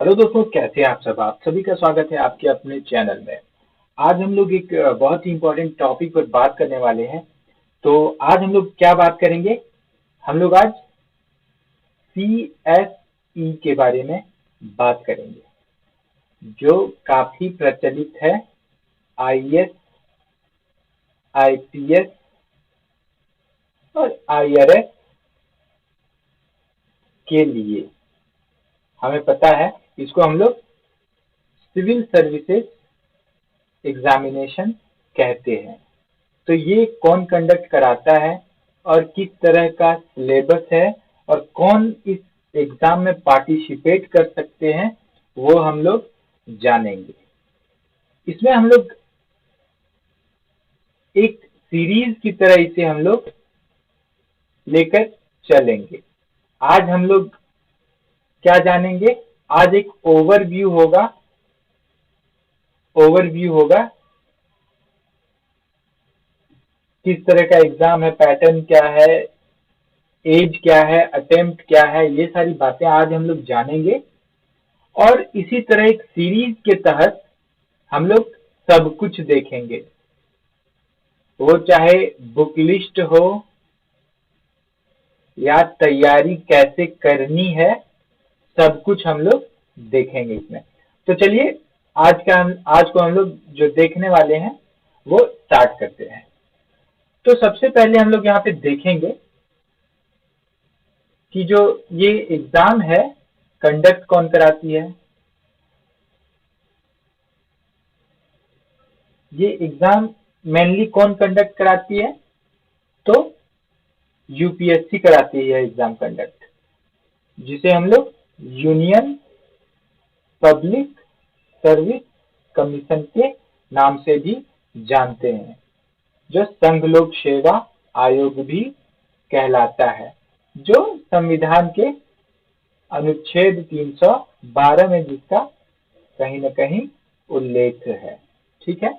Hello दोस्तों, कैसे हैं आप सब। आप सभी का स्वागत है आपके अपने चैनल में। आज हम लोग एक बहुत ही इम्पोर्टेंट टॉपिक पर बात करने वाले हैं। तो आज हम लोग क्या बात करेंगे? हम लोग आज CSE के बारे में बात करेंगे, जो काफी प्रचलित है। IAS, IPS और IRS के लिए हमें पता है, इसको हम लोग सिविल सर्विसेज एग्जामिनेशन कहते हैं। तो ये कौन कंडक्ट कराता है और किस तरह का सिलेबस है और कौन इस एग्जाम में पार्टिसिपेट कर सकते हैं, वो हम लोग जानेंगे। इसमें हम लोग एक सीरीज की तरह इसे हम लोग लेकर चलेंगे। आज हम लोग क्या जानेंगे? आज एक ओवरव्यू होगा किस तरह का एग्जाम है, पैटर्न क्या है, एज क्या है, अटेम्प्ट क्या है, ये सारी बातें आज हम लोग जानेंगे। और इसी तरह एक सीरीज के तहत हम लोग सब कुछ देखेंगे, वो चाहे बुक लिस्ट हो या तैयारी कैसे करनी है, सब कुछ हम लोग देखेंगे इसमें। तो चलिए, आज को हम लोग जो देखने वाले हैं वो स्टार्ट करते हैं। तो सबसे पहले हम लोग यहाँ पे देखेंगे कि जो ये एग्जाम है, कंडक्ट कौन कराती है। ये एग्जाम मेनली कौन कंडक्ट कराती है? तो यूपीएससी कराती है एग्जाम कंडक्ट, जिसे हम लोग यूनियन पब्लिक सर्विस कमीशन के नाम से भी जानते हैं, जो संघ लोक सेवा आयोग भी कहलाता है, जो संविधान के अनुच्छेद 312 में जिसका कहीं न कहीं उल्लेख है। ठीक है।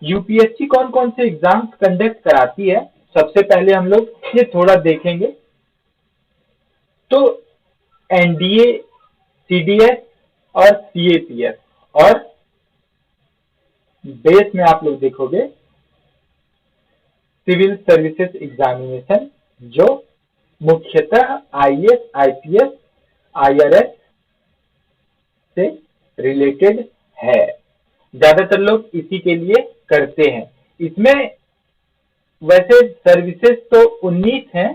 यूपीएससी कौन कौन से एग्जाम्स कंडक्ट कराती है, सबसे पहले हम लोग ये थोड़ा देखेंगे। तो एनडीए, सीडीएस और सीएपीएफ, और बेस में आप लोग देखोगे सिविल सर्विसेज एग्जामिनेशन, जो मुख्यतः आईएएस, आईपीएस, आईआरएस से रिलेटेड है। ज्यादातर लोग इसी के लिए करते हैं। इसमें वैसे सर्विसेज तो 19 हैं,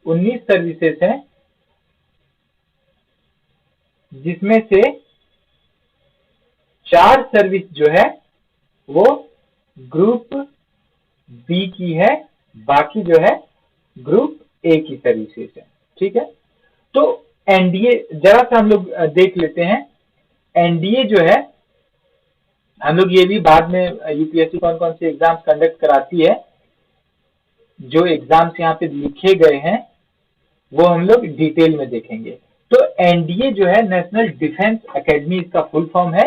19 सर्विसेज हैं, जिसमें से 4 सर्विस जो है वो ग्रुप बी की है, बाकी जो है ग्रुप ए की सर्विसेज है। ठीक है। तो एनडीए जरा सा हम लोग देख लेते हैं। एनडीए जो है, हम लोग ये भी बाद में यूपीएससी कौन कौन से एग्जाम्स कंडक्ट कराती है, जो एग्जाम्स यहाँ पे लिखे गए हैं वो हम लोग डिटेल में देखेंगे। तो एनडीए जो है, नेशनल डिफेंस एकेडमी इसका फुल फॉर्म है,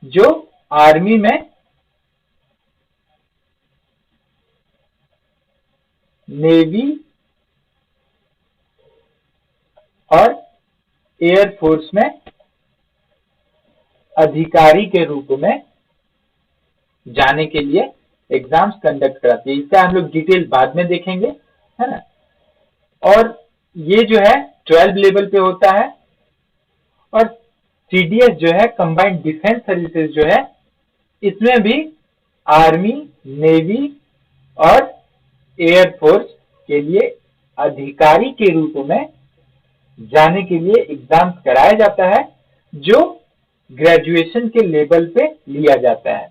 जो आर्मी में नेवी और एयरफोर्स में अधिकारी के रूप में जाने के लिए एग्जाम्स कंडक्ट कराती है। इसका हम लोग डिटेल बाद में देखेंगे, है ना। और ये जो है 12 लेवल पे होता है। और सीडीएस जो है, कंबाइंड डिफेंस सर्विसेज जो है, इसमें भी आर्मी, नेवी और एयरफोर्स के लिए अधिकारी के रूप में जाने के लिए एग्जाम कराया जाता है, जो ग्रेजुएशन के लेवल पे लिया जाता है।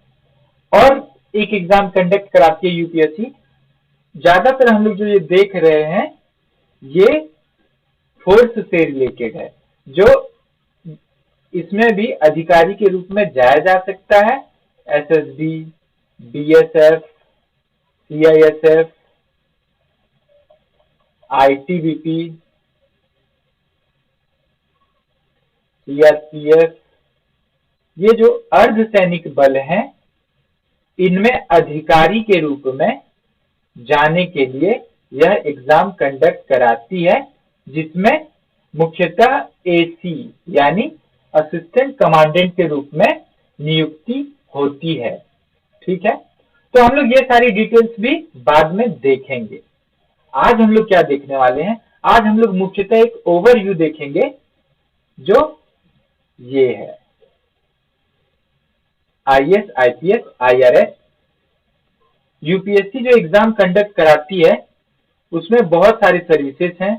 और एक एग्जाम कंडक्ट कराती है यूपीएससी। ज्यादातर हम लोग जो ये देख रहे हैं, ये फोर्स से रिलेटेड है, जो इसमें भी अधिकारी के रूप में जाया जा सकता है। SSB, BSF, CISF, ITBP, CRPF, ये जो अर्धसैनिक बल हैं, इनमें अधिकारी के रूप में जाने के लिए यह एग्जाम कंडक्ट कराती है, जिसमें मुख्यतः एसी यानी असिस्टेंट कमांडेंट के रूप में नियुक्ति होती है। ठीक है, तो हम लोग ये सारी डिटेल्स भी बाद में देखेंगे। आज हम लोग क्या देखने वाले हैं, आज हम लोग मुख्यतः एक ओवरव्यू देखेंगे जो ये है आईएएस, आईपीएस, आईआरएस। यूपीएससी जो एग्जाम कंडक्ट कराती है उसमें बहुत सारी सर्विसेज हैं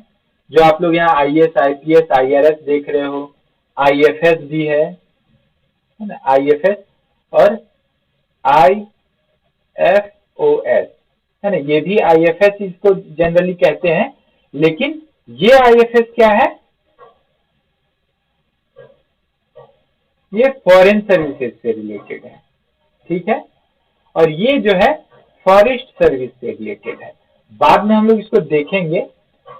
जो आप लोग यहाँ आईएएस, आईपीएस, आईआरएस देख रहे हो। आईएफएस भी है ना, आईएफएस और आईएफओएस है ना, ये भी आईएफएस इसको जनरली कहते हैं, लेकिन ये आईएफएस क्या है, ये फॉरेन सर्विसेज से रिलेटेड है। ठीक है, और ये जो है फॉरेस्ट सर्विस से रिलेटेड है। बाद में हम लोग इसको देखेंगे,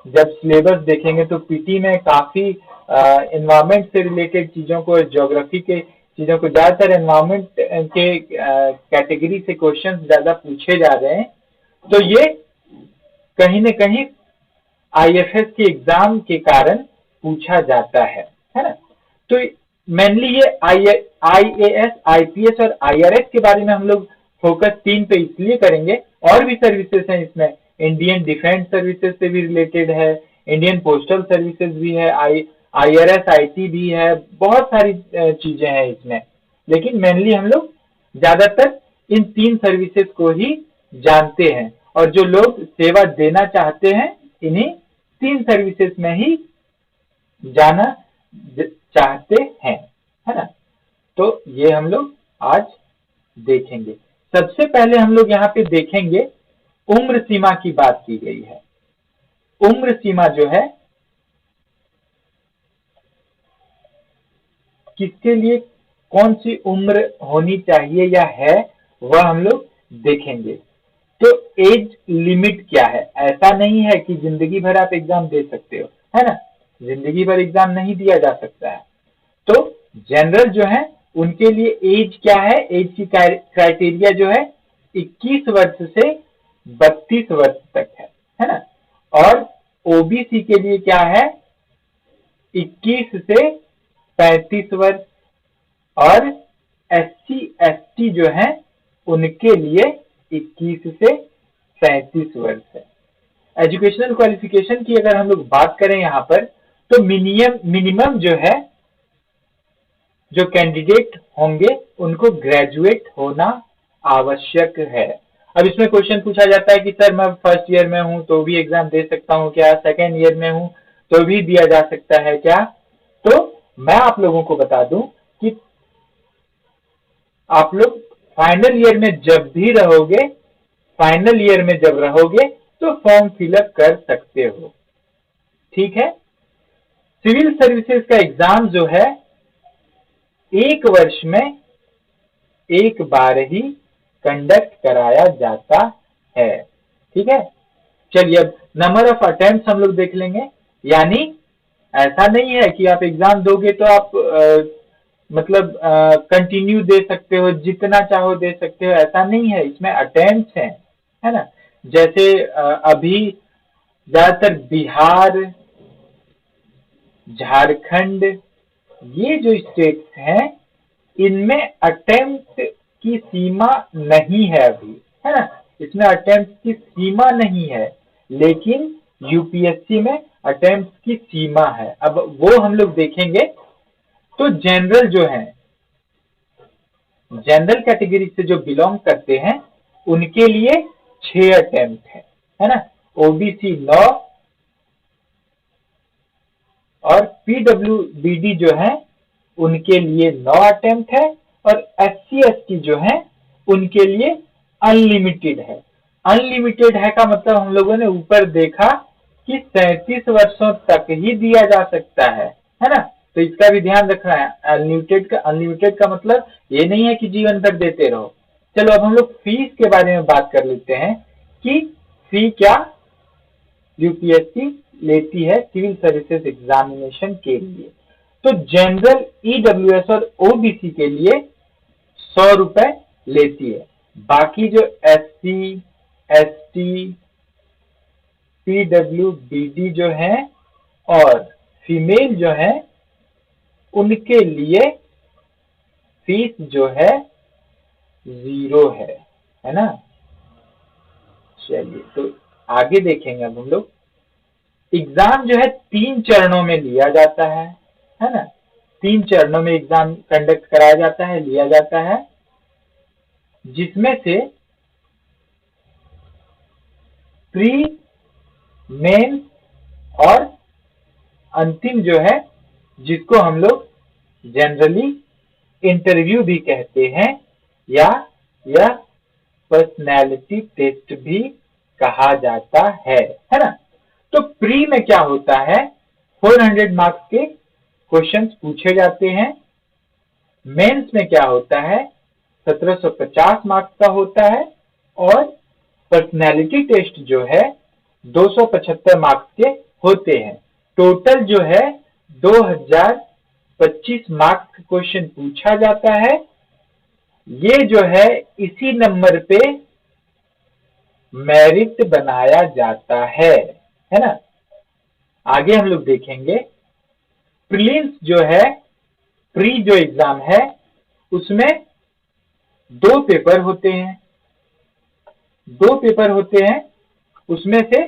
जब सिलेबस देखेंगे तो पीटी में काफी एनवायरमेंट से रिलेटेड चीजों को, ज्योग्राफी के चीजों को, ज्यादातर एनवायरमेंट के कैटेगरी से क्वेश्चंस ज्यादा पूछे जा रहे हैं। तो ये कहीं न कहीं आईएफएस के एग्जाम के कारण पूछा जाता है ना। तो मेनली ये आईएएस, आईपीएस और आईआरएस के बारे में हम लोग फोकस 3 पे इसलिए करेंगे, और भी सर्विसेज हैं इसमें, इंडियन डिफेंस सर्विसेज से भी रिलेटेड है, इंडियन पोस्टल सर्विसेज भी है, आईआरएस आईटी भी है, बहुत सारी चीजें हैं इसमें। लेकिन मेनली हम लोग ज्यादातर इन 3 सर्विसेज को ही जानते हैं, और जो लोग सेवा देना चाहते हैं इन्हीं 3 सर्विसेज में ही जाना चाहते हैं, है ना। तो ये हम लोग आज देखेंगे। सबसे पहले हम लोग यहाँ पे देखेंगे उम्र सीमा की बात की गई है। उम्र सीमा जो है किसके लिए, कौन सी उम्र होनी चाहिए या है, वह हम लोग देखेंगे। तो एज लिमिट क्या है, ऐसा नहीं है कि जिंदगी भर आप एग्जाम दे सकते हो, है ना, जिंदगी भर एग्जाम नहीं दिया जा सकता है। तो जनरल जो है उनके लिए एज क्या है, एज की क्राइटेरिया जो है 21 वर्ष से 32 वर्ष तक है ना। और ओबीसी के लिए क्या है, 21 से 35 वर्ष, और एससी एसटी जो है उनके लिए 21 से 37 वर्ष है। एजुकेशनल क्वालिफिकेशन की अगर हम लोग बात करें यहाँ पर, तो मिनिमम जो है, जो कैंडिडेट होंगे उनको ग्रेजुएट होना आवश्यक है। अब इसमें क्वेश्चन पूछा जाता है कि सर मैं फर्स्ट ईयर में हूं तो भी एग्जाम दे सकता हूं क्या, सेकेंड ईयर में हूं तो भी दिया जा सकता है क्या। तो मैं आप लोगों को बता दूं कि आप लोग फाइनल ईयर में जब भी रहोगे, फाइनल ईयर में जब रहोगे तो फॉर्म फिलअप कर सकते हो। ठीक है, सिविल सर्विसेज का एग्जाम जो है 1 वर्ष में एक बार ही कंडक्ट कराया जाता है। ठीक है, चलिए अब नंबर ऑफ अटेम्प्ट हम लोग देख लेंगे। यानी ऐसा नहीं है कि आप एग्जाम दोगे तो आप मतलब कंटिन्यू दे सकते हो, जितना चाहो दे सकते हो, ऐसा नहीं है। इसमें अटेम्प्ट है ना। जैसे अभी ज्यादातर बिहार, झारखंड, ये जो स्टेट्स हैं इनमें अटेम्प्ट की सीमा नहीं है अभी, है ना, इसमें अटेम्प्ट की सीमा नहीं है, लेकिन यूपीएससी में अटेम्प्ट की सीमा है। अब वो हम लोग देखेंगे। तो जनरल जो है, जनरल कैटेगरी से जो बिलोंग करते हैं उनके लिए 6 अटेम्प्ट है ना। ओबीसी 9 और पीडब्ल्यूबीडी जो है उनके लिए 9 अटेम्प्ट है, और एससी एसटी जो है उनके लिए अनलिमिटेड है। अनलिमिटेड है का मतलब हम लोगों ने ऊपर देखा कि 37 वर्षों तक ही दिया जा सकता है ना। तो इसका भी ध्यान रखना है। अनलिमिटेड का मतलब ये नहीं है कि जीवन भर देते रहो। चलो अब हम लोग फीस के बारे में बात कर लेते हैं कि फी क्या यूपीएससी लेती है सिविल सर्विसेज एग्जामिनेशन के लिए। तो जनरल, ईडब्ल्यूएस और ओबीसी के लिए 100 रुपए लेती है। बाकी जो एससी, एसटी, पीडब्ल्यूबीडी जो है और फीमेल जो है उनके लिए फीस जो है 0 है ना। चलिए तो आगे देखेंगे अब हम लोग। एग्जाम जो है 3 चरणों में लिया जाता है ना। 3 चरणों में एग्जाम कंडक्ट कराया जाता है, लिया जाता है, जिसमें से प्री, मेन और अंतिम जो है, जिसको हम लोग जनरली इंटरव्यू भी कहते हैं या यह पर्सनैलिटी टेस्ट भी कहा जाता है ना। तो प्री में क्या होता है, 400 मार्क्स के क्वेश्चंस पूछे जाते हैं। मेंस में क्या होता है, 1750 मार्क्स का होता है। और पर्सनैलिटी टेस्ट जो है 275 मार्क्स के होते हैं। टोटल जो है 2025 मार्क्स का क्वेश्चन पूछा जाता है। ये जो है इसी नंबर पे मेरिट बनाया जाता है ना। आगे हम लोग देखेंगे प्रीलिम्स जो है, प्री जो एग्जाम है उसमें 2 पेपर होते हैं। 2 पेपर होते हैं, उसमें से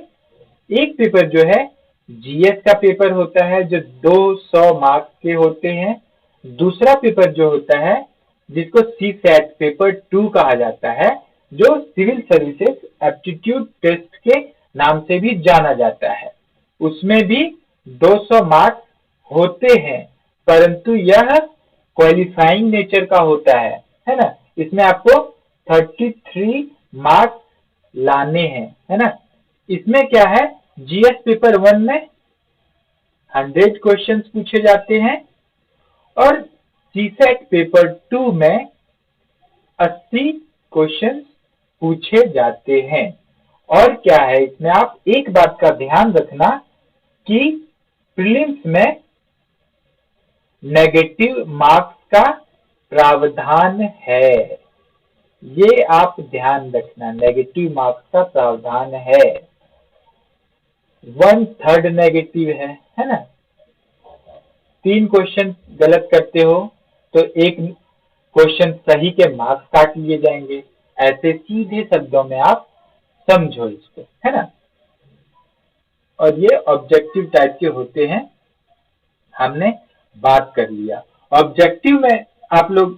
एक पेपर जो है जीएस का पेपर होता है जो 200 मार्क्स के होते हैं। दूसरा पेपर जो होता है जिसको सी सेट पेपर 2 कहा जाता है, जो सिविल सर्विसेज एप्टीट्यूड टेस्ट के नाम से भी जाना जाता है। उसमें भी 200 मार्क्स होते हैं, परंतु यह क्वालिफाइंग नेचर का होता है ना। इसमें आपको 33 मार्क्स लाने हैं, है ना। इसमें क्या है, जीएस पेपर 1 में 100 क्वेश्चंस पूछे जाते हैं और सीसेट पेपर 2 में 80 क्वेश्चंस पूछे जाते हैं। और क्या है, इसमें आप एक बात का ध्यान रखना कि प्रीलिम्स में नेगेटिव मार्क्स का प्रावधान है। ये आप ध्यान रखना, नेगेटिव मार्क्स का प्रावधान है। 1/3 नेगेटिव है ना। 3 क्वेश्चन गलत करते हो तो 1 क्वेश्चन सही के मार्क्स काट लिए जाएंगे। ऐसे सीधे शब्दों में आप समझो इसको, है ना। और ये ऑब्जेक्टिव टाइप के होते हैं, हमने बात कर लिया। ऑब्जेक्टिव में आप लोग,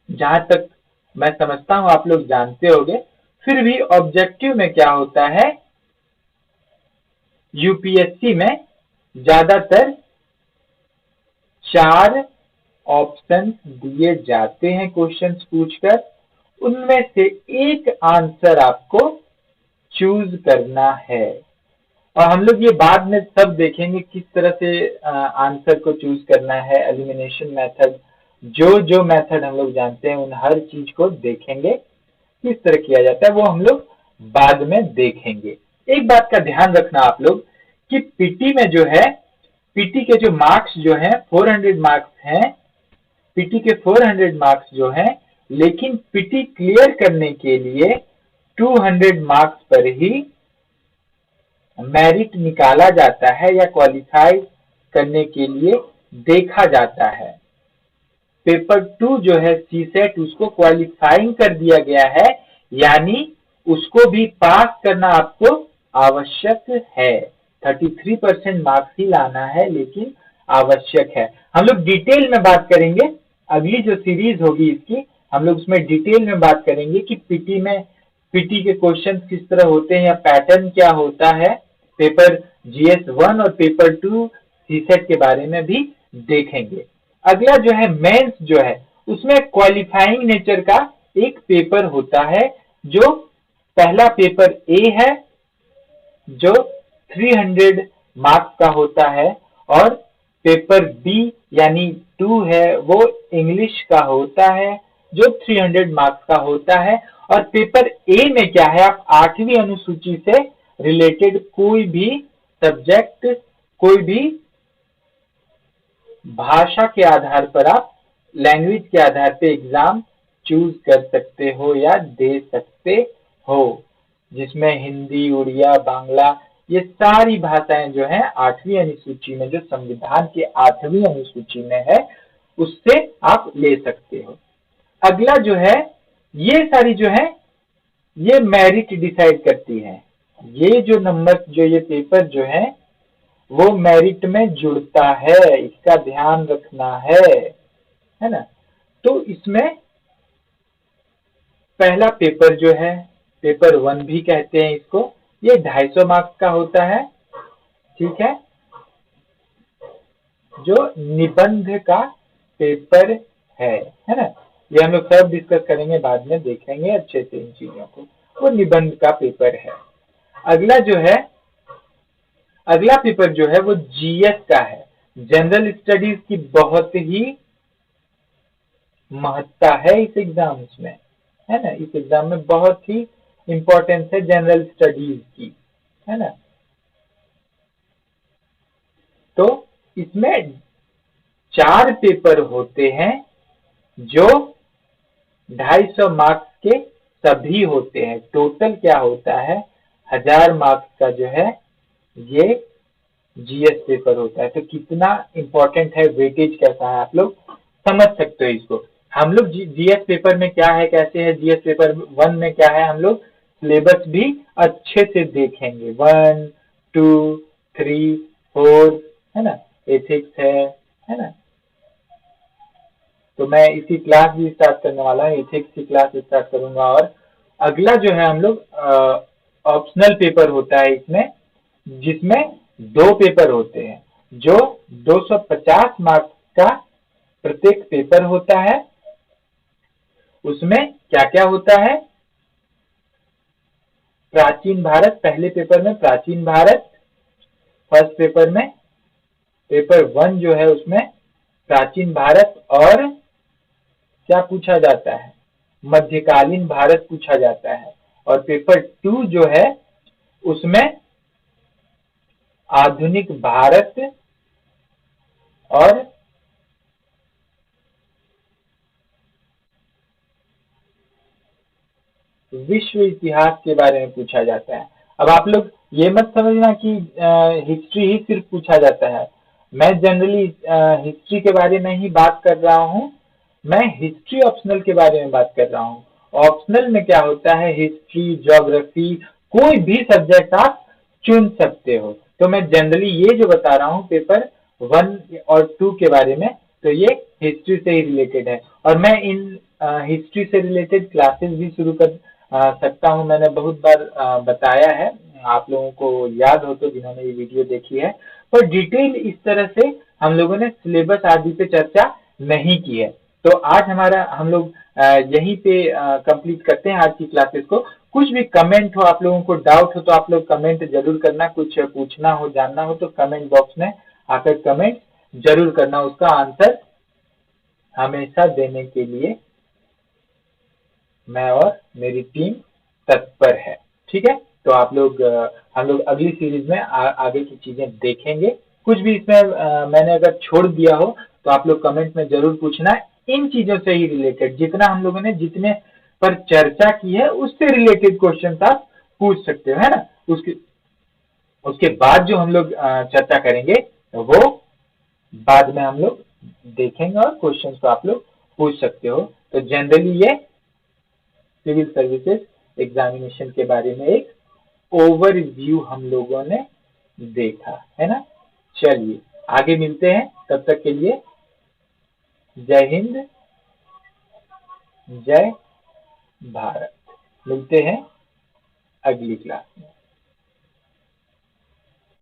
जहां तक मैं समझता हूं आप लोग जानते होंगे, फिर भी ऑब्जेक्टिव में क्या होता है, यूपीएससी में ज्यादातर 4 ऑप्शन दिए जाते हैं क्वेश्चंस पूछकर। उनमें से एक आंसर आपको चूज करना है। और हम लोग ये बाद में सब देखेंगे किस तरह से आंसर को चूज करना है। एलिमिनेशन मेथड, जो मेथड हम लोग जानते हैं उन हर चीज को देखेंगे, किस तरह किया जाता है वो हम लोग बाद में देखेंगे। एक बात का ध्यान रखना आप लोग कि पीटी में जो है, पीटी के जो मार्क्स जो है 400 मार्क्स हैं, पीटी के 400 मार्क्स जो है, लेकिन पीटी क्लियर करने के लिए 200 मार्क्स पर ही मेरिट निकाला जाता है या क्वालिफाई करने के लिए देखा जाता है। पेपर 2 जो है सीसेट, उसको क्वालिफाइंग कर दिया गया है, यानी उसको भी पास करना आपको आवश्यक है। 33% मार्क्स ही लाना है, लेकिन आवश्यक है। हम लोग डिटेल में बात करेंगे, अगली जो सीरीज होगी इसकी, हम लोग उसमें डिटेल में बात करेंगे कि पीटी के क्वेश्चन किस तरह होते हैं या पैटर्न क्या होता है। पेपर जीएस 1 और पेपर 2 सीसेट के बारे में भी देखेंगे। अगला जो है मेंस जो है, उसमें क्वालिफाइंग नेचर का एक पेपर होता है, जो पहला पेपर ए है जो 300 मार्क्स का होता है, और पेपर बी यानी 2 है वो इंग्लिश का होता है जो 300 मार्क्स का होता है। और पेपर ए में क्या है, आप 8वीं अनुसूची से रिलेटेड कोई भी सब्जेक्ट, कोई भी भाषा के आधार पर आप लैंग्वेज के आधार पे एग्जाम चूज कर सकते हो या दे सकते हो, जिसमें हिंदी, उड़िया, बांग्ला ये सारी भाषाएं जो है 8वीं अनुसूची में, जो संविधान के 8वीं अनुसूची में है, उससे आप ले सकते हो। अगला जो है, ये सारी जो है ये मेरिट डिसाइड करती है। ये जो नंबर, जो ये पेपर जो है वो मेरिट में जुड़ता है, इसका ध्यान रखना है ना। तो इसमें पहला पेपर जो है, पेपर 1 भी कहते हैं इसको, ये 250 मार्क्स का होता है, ठीक है, जो निबंध का पेपर है ना। ये हम लोग सब डिस्कस करेंगे, बाद में देखेंगे अच्छे से इन चीजों को। वो निबंध का पेपर है। अगला जो है, अगला पेपर जो है वो जीएस का है। जनरल स्टडीज की बहुत ही महत्ता है इस एग्जाम्स में, है ना। इस एग्जाम में बहुत ही इंपॉर्टेंस है जनरल स्टडीज की, है ना। तो इसमें 4 पेपर होते हैं जो 250 मार्क्स के सभी होते हैं। टोटल क्या होता है, 1000 मार्क्स का जो है ये जीएस पेपर होता है। तो कितना इंपॉर्टेंट है, वेटेज कैसा है, आप लोग समझ सकते हो इसको। हम लोग जीएस पेपर में क्या है, कैसे है, जीएस पेपर 1 में क्या है, हम लोग सिलेबस भी अच्छे से देखेंगे। 1, 2, 3, 4, है ना, एथिक्स है ना। तो मैं इसी क्लास भी स्टार्ट करने वाला हूँ, एथिक्स की क्लास स्टार्ट करूंगा। और अगला जो है हम लोग ऑप्शनल पेपर होता है इसमें, जिसमें 2 पेपर होते हैं, जो 250 मार्क्स का प्रत्येक पेपर होता है। उसमें क्या क्या होता है, प्राचीन भारत, पहले पेपर में प्राचीन भारत, फर्स्ट पेपर में, पेपर 1 जो है उसमें प्राचीन भारत और क्या पूछा जाता है, मध्यकालीन भारत पूछा जाता है। और पेपर 2 जो है उसमें आधुनिक भारत और विश्व इतिहास के बारे में पूछा जाता है। अब आप लोग ये मत समझना कि हिस्ट्री ही सिर्फ पूछा जाता है। मैं जनरली हिस्ट्री के बारे में ही बात कर रहा हूँ। मैं हिस्ट्री ऑप्शनल के बारे में बात कर रहा हूँ। ऑप्शनल में क्या होता है, हिस्ट्री, ज्योग्राफी, कोई भी सब्जेक्ट आप चुन सकते हो। तो मैं जनरली ये जो बता रहा हूँ पेपर 1 और 2 के बारे में, तो ये हिस्ट्री से ही रिलेटेड है। और मैं इन हिस्ट्री से रिलेटेड क्लासेस भी शुरू कर सकता हूँ। मैंने बहुत बार बताया है, आप लोगों को याद हो तो, जिन्होंने ये वीडियो देखी है। पर डिटेल इस तरह से हम लोगों ने सिलेबस आदि पे चर्चा नहीं की है। तो आज हमारा हम लोग यहीं पे कंप्लीट करते हैं आज की क्लासेस को। कुछ भी कमेंट हो, आप लोगों को डाउट हो तो आप लोग कमेंट जरूर करना। कुछ पूछना हो, जानना हो तो कमेंट बॉक्स में आकर कमेंट जरूर करना। उसका आंसर हमेशा देने के लिए मैं और मेरी टीम तत्पर है, ठीक है। तो आप लोग हम लोग अगली सीरीज में आगे की चीजें देखेंगे। कुछ भी इसमें मैंने अगर छोड़ दिया हो तो आप लोग कमेंट में जरूर पूछना। इन चीजों से ही रिलेटेड जितना हम लोगों ने, जितने पर चर्चा की है, उससे रिलेटेड क्वेश्चन आप पूछ सकते हो, है ना। उसके उसके बाद जो हम लोग चर्चा करेंगे वो बाद में हम लोग देखेंगे, और क्वेश्चन को आप लोग पूछ सकते हो। तो जनरली ये सिविल सर्विसेज एग्जामिनेशन के बारे में एक ओवरव्यू हम लोगों ने देखा, है ना। चलिए आगे मिलते हैं, तब तक के लिए जय हिंद, जय भारत। मिलते हैं अगली क्लास में।